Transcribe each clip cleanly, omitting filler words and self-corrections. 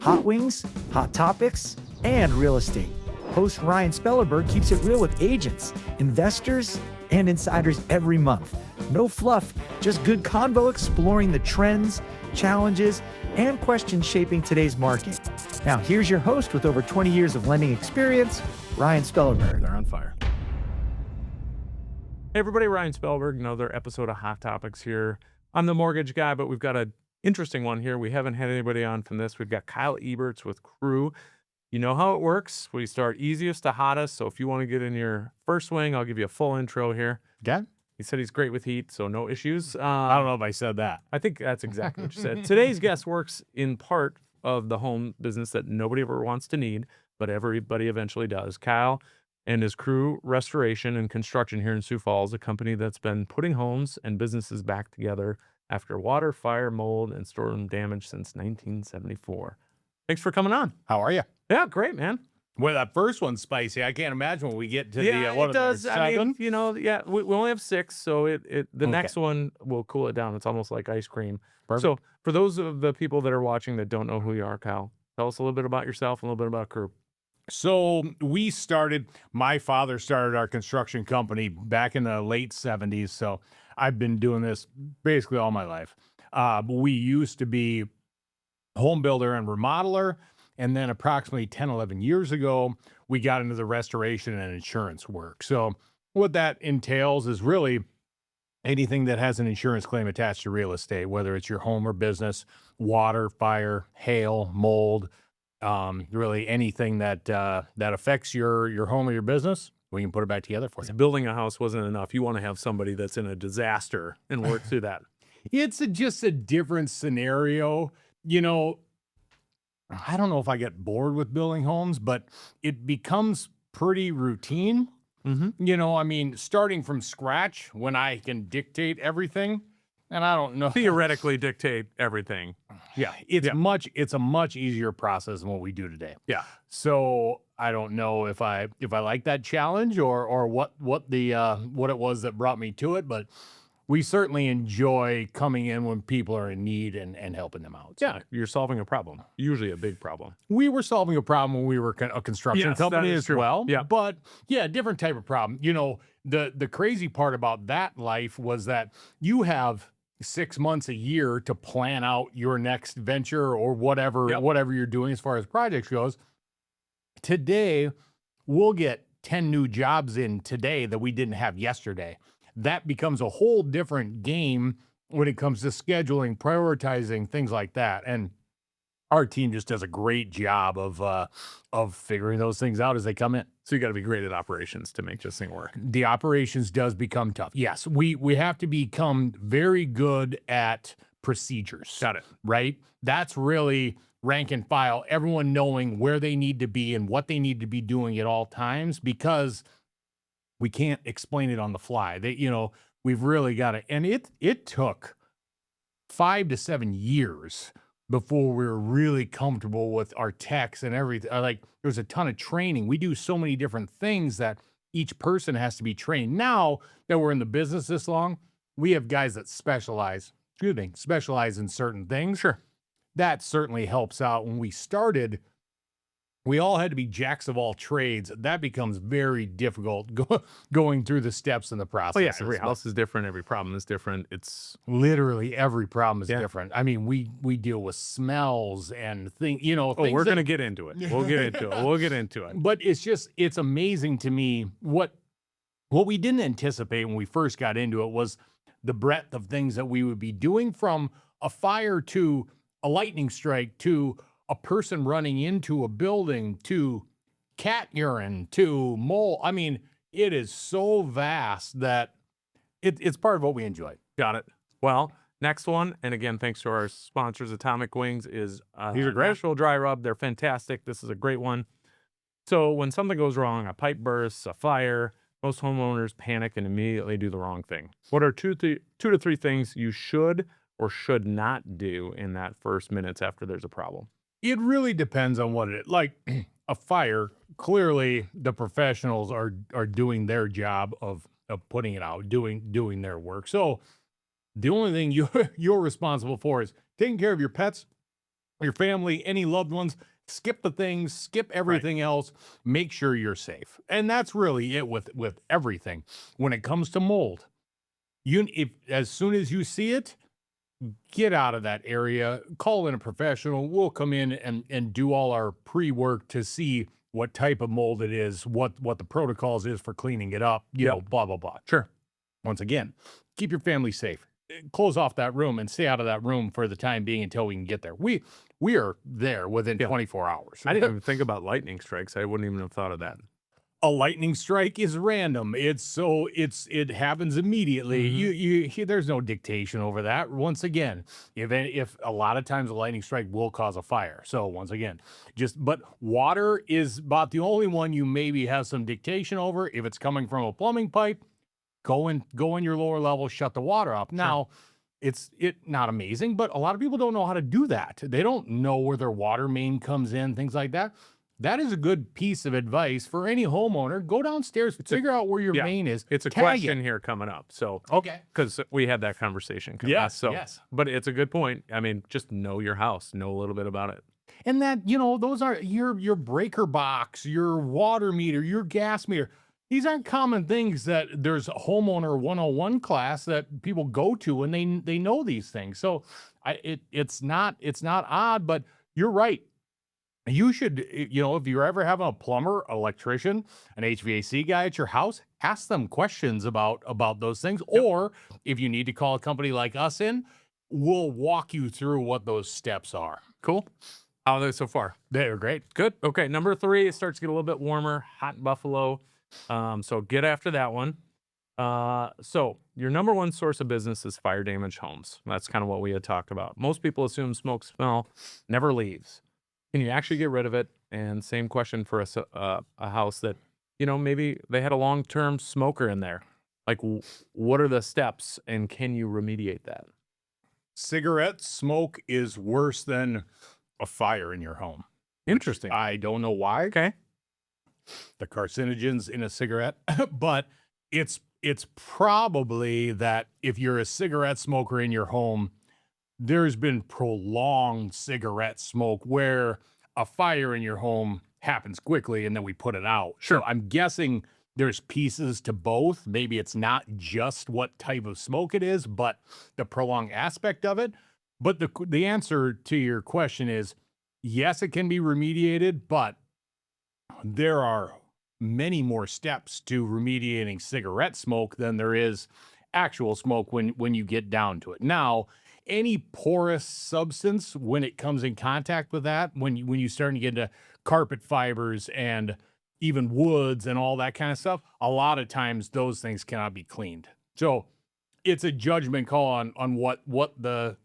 hot wings, hot topics, and real estate. Host Ryan Spellerberg keeps it real with agents, investors, and insiders every month. No fluff, just good convo exploring the trends, challenges, and questions shaping today's market. Now, here's your host with over 20 years of lending experience, Ryan Spellerberg. They're on fire. Hey everybody, Ryan Spellerberg, another episode of Hot Topics here. I'm the mortgage guy, but we've got an interesting one here. We haven't had anybody on from this. We've got Kyle Eberts with Crew. You know how it works. We start easiest to hottest, so if you want to get in your first swing, I'll give you a full intro here. Okay. He said he's great with heat, so no issues. I don't know if I said that. I think that's exactly what you said. Today's guest works in part of the home business that nobody ever wants to need, but everybody eventually does. Kyle and his Crew Restoration and Construction here in Sioux Falls, a company that's been putting homes and businesses back together after water, fire, mold, and storm damage since 1974. Thanks for coming on. How are you? Yeah, great, man. Well, that first one's spicy. I can't imagine when we get to Yeah, the it does. I mean, you know, yeah, we only have 6, so the next one will cool it down. It's almost like ice cream. Perfect. So for those of the people that are watching that don't know who you are, Kyle, tell us a little bit about yourself, a little bit about Crew. So my father started our construction company back in the late 70s. So I've been doing this basically all my life. We used to be home builder and remodeler. And then approximately 10, 11 years ago, we got into the restoration and insurance work. So what that entails is really anything that has an insurance claim attached to real estate, whether it's your home or business, water, fire, hail, mold, really anything that affects your home or your business, we can put it back together for you. Building a house wasn't enough. You want to have somebody that's in a disaster and work through that. It's just a different scenario. You know, I don't know if I get bored with building homes, but it becomes pretty routine. Mm-hmm. You know, I mean, starting from scratch when I can dictate everything, and I don't know. Theoretically dictate everything. Yeah, it's a much easier process than what we do today. Yeah. So I don't know if I like that challenge or what it was that brought me to it, but we certainly enjoy coming in when people are in need and helping them out. Yeah, you're solving a problem, usually a big problem. We were solving a problem when we were a construction company as well. Yeah. But yeah, different type of problem. You know, the crazy part about that life was that you have 6 months a year to plan out your next venture or whatever you're doing as far as projects goes. Today, we'll get 10 new jobs in today that we didn't have yesterday. That becomes a whole different game when it comes to scheduling, prioritizing, things like that. And our team just does a great job of figuring those things out as they come in. So you got to be great at operations to make this thing work. The operations does become tough. Yes, we have to become very good at procedures. Got it. Right? That's really rank and file, everyone knowing where they need to be and what they need to be doing at all times, because we can't explain it on the fly. We've really got to, and it took 5 to 7 years before we were really comfortable with our techs and everything. Like, there's a ton of training. We do so many different things that each person has to be trained. Now that we're in the business this long, we have guys that specialize in certain things. Sure. That certainly helps out. When we started, we all had to be jacks of all trades. That becomes very difficult going through the steps in the process. Oh yeah, every house is different. Every problem is different. It's literally every problem is different. I mean, we deal with smells and things. We're going to get into it. We'll get into it. But it's amazing to me what we didn't anticipate when we first got into it was the breadth of things that we would be doing, from a fire to a lightning strike to a person running into a building to cat urine to mold. I mean, it is so vast that it's part of what we enjoy. Got it. Well, next one, and again, thanks to our sponsors, Atomic Wings, is These are great. Natural Dry Rub. They're fantastic. This is a great one. So when something goes wrong, a pipe bursts, a fire, most homeowners panic and immediately do the wrong thing. What are two to three things you should or should not do in that first minutes after there's a problem? It really depends on what it is. Like a fire, clearly the professionals are doing their job of putting it out, doing their work. So the only thing you're responsible for is taking care of your pets your family, any loved ones, skip the things, skip everything else, make sure you're safe. And that's really it with everything. When it comes to mold, if as soon as you see it, get out of that area, call in a professional. We'll come in and do all our pre-work to see what type of mold it is, what the protocols is for cleaning it up, you know, blah, blah, blah. Sure. Once again, keep your family safe. Close off that room and stay out of that room for the time being until we can get there. We are there within 24 hours. I didn't even think about lightning strikes. I wouldn't even have thought of that. A lightning strike is random. It happens immediately. There's no dictation over that. Once again, if a lot of times a lightning strike will cause a fire. So once again, but water is about the only one you maybe have some dictation over. If it's coming from a plumbing pipe, go in your lower level, shut the water off. Now, it's not amazing, but a lot of people don't know how to do that. They don't know where their water main comes in, things like that. That is a good piece of advice for any homeowner. Go downstairs, figure out where your main is. It's a question here coming up. So, okay. Because we had that conversation. Yes. But it's a good point. I mean, just know your house, know a little bit about it. And that, those are your breaker box, your water meter, your gas meter. These aren't common things that there's a homeowner 101 class that people go to and they know these things. So it's not odd, but you're right. You should, if you're ever having a plumber, electrician, an HVAC guy at your house, ask them questions about those things. Or if you need to call a company like us in, we'll walk you through what those steps are. Cool. How are they so far? They're great. Good. Okay. Number 3, it starts to get a little bit warmer. Hot Buffalo. So get after that one. So your number one source of business is fire damaged homes. That's kind of what we had talked about. Most people assume smoke smell never leaves. Can you actually get rid of it? And same question for a house that, maybe they had a long-term smoker in there. Like, what are the steps and can you remediate that? Cigarette smoke is worse than a fire in your home. Interesting. I don't know why. Okay. The carcinogens in a cigarette, but it's probably that if you're a cigarette smoker in your home, there's been prolonged cigarette smoke where a fire in your home happens quickly and then we put it out. Sure. So I'm guessing there's pieces to both. Maybe it's not just what type of smoke it is, but the prolonged aspect of it. But the answer to your question is yes, it can be remediated, but there are many more steps to remediating cigarette smoke than there is actual smoke when you get down to it. Now, any porous substance, when it comes in contact with that, when you start to get into carpet fibers and even woods and all that kind of stuff, a lot of times those things cannot be cleaned. So it's a judgment call on what the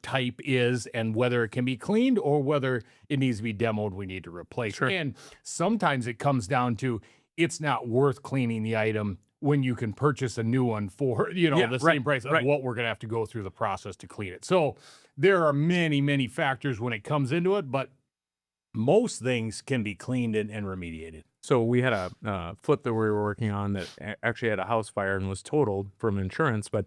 type is and whether it can be cleaned or whether it needs to be demoed, we need to replace. Sure. And sometimes it comes down to it's not worth cleaning the item when you can purchase a new one for, the same price of what we're going to have to go through the process to clean it. So there are many, many factors when it comes into it, but most things can be cleaned and remediated. So we had a flip that we were working on that actually had a house fire and was totaled from insurance, but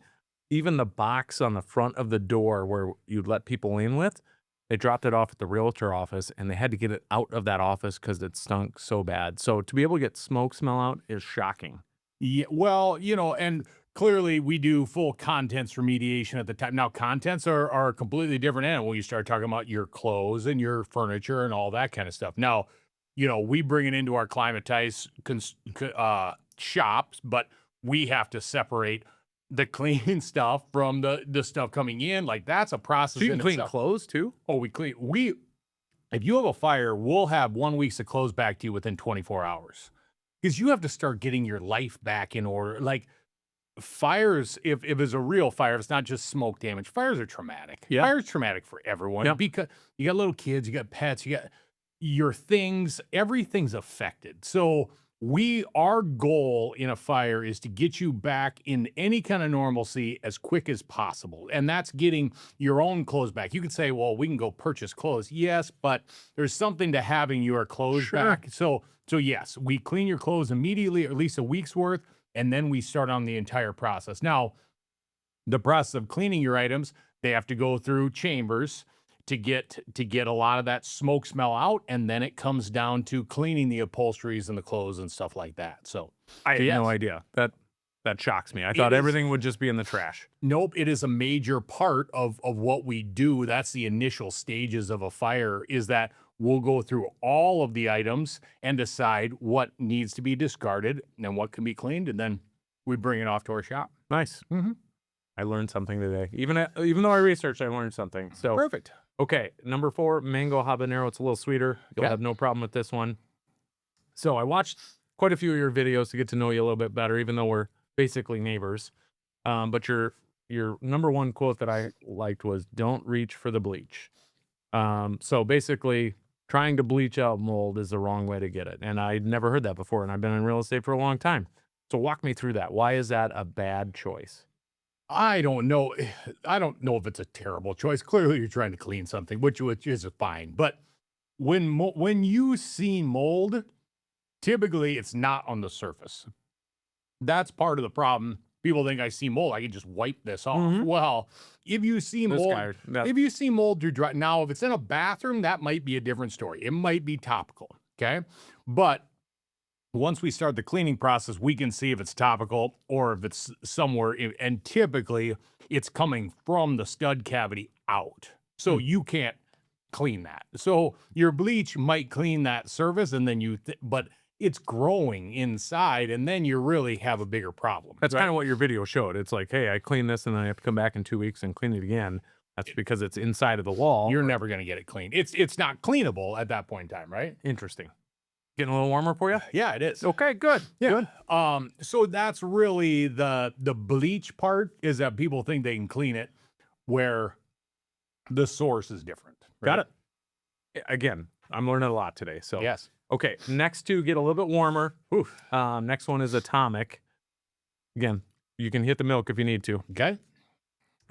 even the box on the front of the door where you'd let people in with, they dropped it off at the realtor office and they had to get it out of that office because it stunk so bad. So to be able to get smoke smell out is shocking. Yeah, well, and clearly we do full contents remediation at the time. Now, contents are a completely different animal when you start talking about your clothes and your furniture and all that kind of stuff. Now, we bring it into our climatized shops, but we have to separate the clean stuff from the stuff coming in. Like, that's a process. So you can clean clothes too? Oh, if you have a fire, we'll have 1 week of clothes back to you within 24 hours. Because you have to start getting your life back in order. Like, fires, if it's a real fire, if it's not just smoke damage, fires are traumatic. Yeah. Fires are traumatic for everyone because you got little kids, you got pets, you got your things, everything's affected. So our goal in a fire is to get you back in any kind of normalcy as quick as possible. And that's getting your own clothes back. You could say, well, we can go purchase clothes. Yes, but there's something to having your clothes back. So yes, we clean your clothes immediately, or at least a week's worth, and then we start on the entire process. Now, the process of cleaning your items, they have to go through chambers to get a lot of that smoke smell out, and then it comes down to cleaning the upholsteries and the clothes and stuff like that. So I had yes. no idea. That shocks me. I It thought is- everything would just be in the trash. Nope, it is a major part of what we do. That's the initial stages of a fire, is that we'll go through all of the items and decide what needs to be discarded and what can be cleaned, and then we bring it off to our shop. Nice. Mhm. I learned something today. Even though I researched, I learned something. So Perfect. okay, number 4, mango habanero. It's a little sweeter. You'll Okay. have no problem with this one. So I watched quite a few of your videos to get to know you a little bit better, even though we're basically neighbors. But your number 1 quote that I liked was, "Don't reach for the bleach." So basically, trying to bleach out mold is the wrong way to get it. And I'd never heard that before, and I've been in real estate for a long time. So walk me through that. Why is that a bad choice? I don't know. I don't know if it's a terrible choice. Clearly, you're trying to clean something, which is fine. But when you see mold, typically it's not on the surface. That's part of the problem. People think I see mold, I can just wipe this off. Mhm. Well, if you see This mold, guy, that- if you see mold through dry, now if it's in a bathroom, that might be a different story. It might be topical. Okay, but once we start the cleaning process, we can see if it's topical or if it's somewhere, and typically it's coming from the stud cavity out. So you can't clean that. So your bleach might clean that surface, and then but it's growing inside, and then you really have a bigger problem. That's right? kind of what your video showed. It's like, hey, I clean this and then I have to come back in 2 weeks and clean it again. That's because it's inside of the wall. You're never going to get it clean. It's not cleanable at that point in time, right? Interesting. Getting a little warmer for you? Yeah, it is. Okay, good. Yeah. Good. So that's really the bleach part, is that people think they can clean it where the source is different. Got it. Again, I'm learning a lot today. So Yes. okay, next 2 get a little bit warmer. Oof. Next one is atomic. Again, you can hit the milk if you need to. Okay.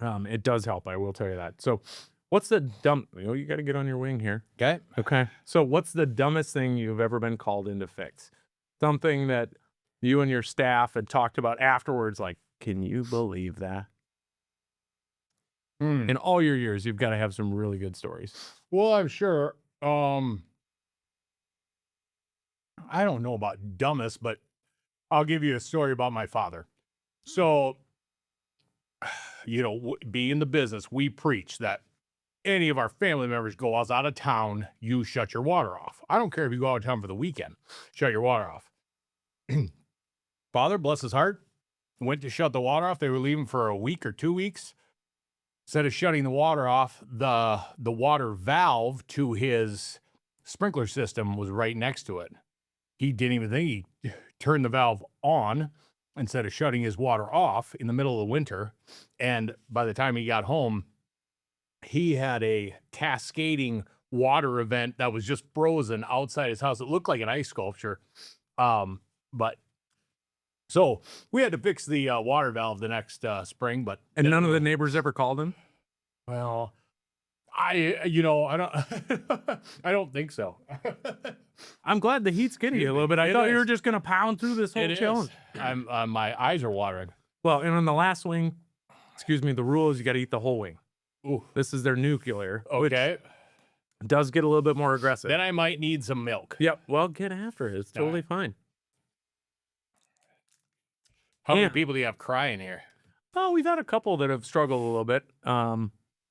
It does help, I will tell you that. So what's the you got to get on your wing here. Okay. Okay. So what's the dumbest thing you've ever been called in to fix? Something that you and your staff had talked about afterwards, like, can you believe that? In all your years, you've got to have some really good stories. Well, I'm sure. I don't know about dumbest, but I'll give you a story about my father. So, being in the business, we preach that any of our family members go out of town, you shut your water off. I don't care if you go out of town for the weekend, shut your water off. Father, bless his heart, went to shut the water off. They were leaving for a week or 2 weeks. Instead of shutting the water off, the water valve to his sprinkler system was right next to it. He didn't even think. He turned the valve on instead of shutting his water off in the middle of the winter. And by the time he got home, he had a cascading water event that was just frozen outside his house. It looked like an ice sculpture. But so we had to fix the water valve the next spring, but And none of the neighbors ever called him? well, I don't I don't think so. I'm glad the heat's getting you a little bit. I It thought you is. were just going to pound through this whole It challenge. is. I'm my eyes are watering. Well, and on the last wing, the rule is you got to eat the whole wing. Ooh. This is their nuclear, Okay. which does get a little bit more aggressive. Then I might need some milk. Yep. Well, get after it. It's All totally right. fine. How Yeah. many people do you have crying here? Oh, we've had a couple that have struggled a little bit.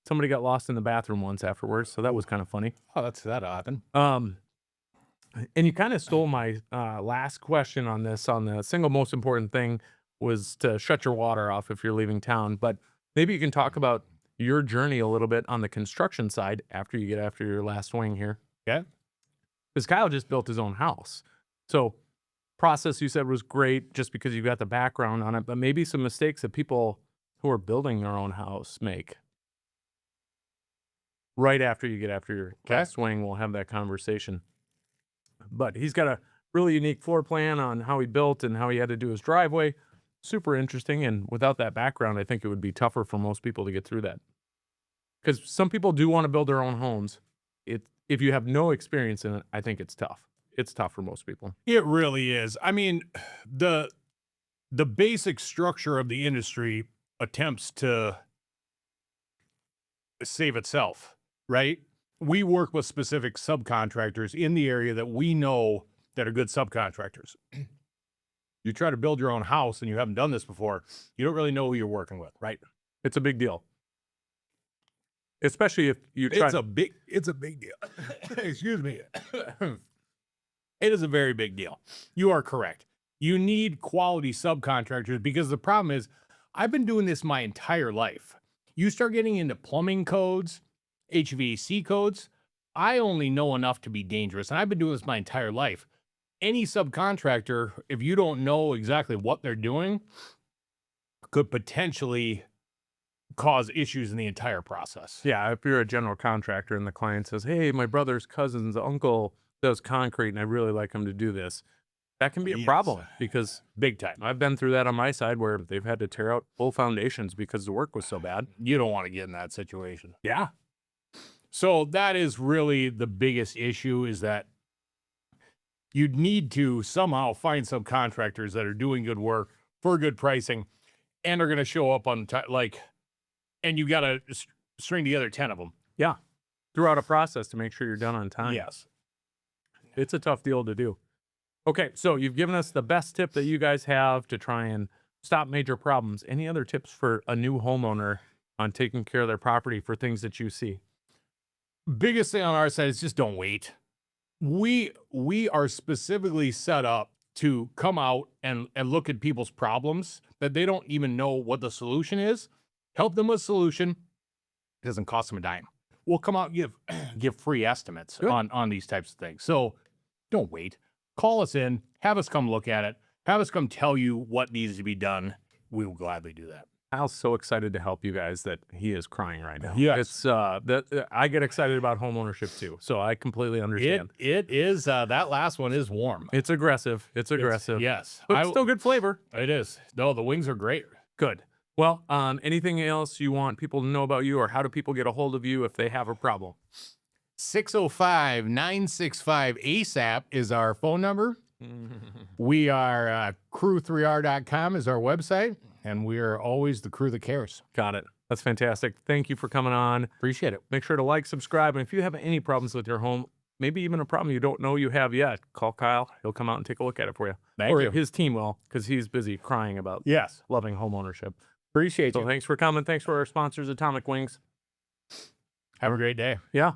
Somebody got lost in the bathroom once afterwards, so that was kind of funny. Oh, that happened. And you kind of stole my last question on this. On the single most important thing was to shut your water off if you're leaving town. But maybe you can talk about your journey a little bit on the construction side after you get after your last wing here. Okay. Because Kyle just built his own house. So process you said was great just because you got the background on it, but maybe some mistakes that people who are building their own house make. Right after you get after your last wing, we'll have that conversation. But he's got a really unique floor plan on how he built and how he had to do his driveway. Super interesting. And without that background, I think it would be tougher for most people to get through that. Because some people do want to build their own homes. If you have no experience in it, I think it's tough. It's tough for most people. It really is. I mean, the basic structure of the industry attempts to save itself. right? We work with specific subcontractors in the area that we know that are good subcontractors. You try to build your own house and you haven't done this before, you don't really know who you're working with, right? It's a big deal. Especially if you try. It's a big deal. Excuse me. It is a very big deal. You are correct. You need quality subcontractors because the problem is I've been doing this my entire life. You start getting into plumbing codes, HVAC codes. I only know enough to be dangerous, and I've been doing this my entire life. Any subcontractor, if you don't know exactly what they're doing, could potentially cause issues in the entire process. Yeah, if you're a general contractor and the client says, hey, my brother's cousin's uncle does concrete and I really like him to do this, that can be a Yes. problem because Big time. I've been through that on my side where they've had to tear out full foundations because the work was so bad. You don't want to get in that situation. Yeah. So that is really the biggest issue, is that you need to somehow find some contractors that are doing good work for good pricing and are going to show up on time, and you got to string together 10 of them. Yeah. Throughout a process to make sure you're done on time. Yes. It's a tough deal to do. Okay, so you've given us the best tip that you guys have to try and stop major problems. Any other tips for a new homeowner on taking care of their property for things that you see? Biggest thing on our side is just don't wait. We are specifically set up to come out and look at people's problems that they don't even know what the solution is. Help them with a solution. It doesn't cost them a dime. We'll come out and give free estimates on these types of things. So don't wait. Call us in, have us come look at it, have us come tell you what needs to be done. We will gladly do that. Kyle's so excited to help you guys that he is crying right now. Yes. It's that I get excited about homeownership too, so I completely understand. It is that last one is warm. It's aggressive. It's aggressive. Yes. But still good flavor. It is. No, the wings are great. Good. Well, anything else you want people to know about you, or how do people get a hold of you if they have a problem? 605-965-ASAP is our phone number. We are crew3r.com is our website, and we are always the crew that cares. Got it. That's fantastic. Thank you for coming on. Appreciate it. Make sure to like, subscribe, and if you have any problems with your home, maybe even a problem you don't know you have yet, call Kyle. He'll come out and take a look at it for you. Thank or you. his team will, because he's busy crying about Yes. loving homeownership. Appreciate So you. thanks for coming. Thanks for our sponsors, Atomic Wings. Have a great day. Yeah.